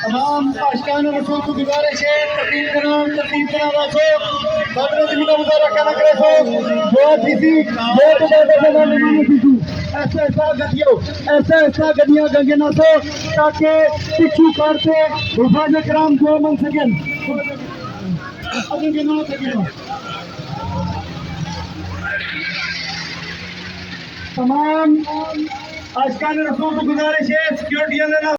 तमाम आशिकान रसूल को गुजारिश है तरतीब करा वासो बदर जिंदा मुजारा करना करे सो बहुत इसी बहुत बड़ा माने सीसू ऐसा गड्डियां गंगे ना सो ताकि पिछू करते हिफाजत कराम जो मन सकें अगे ना सकें तमाम आशिकान रसूल को गुजारिश है सिक्योरिटी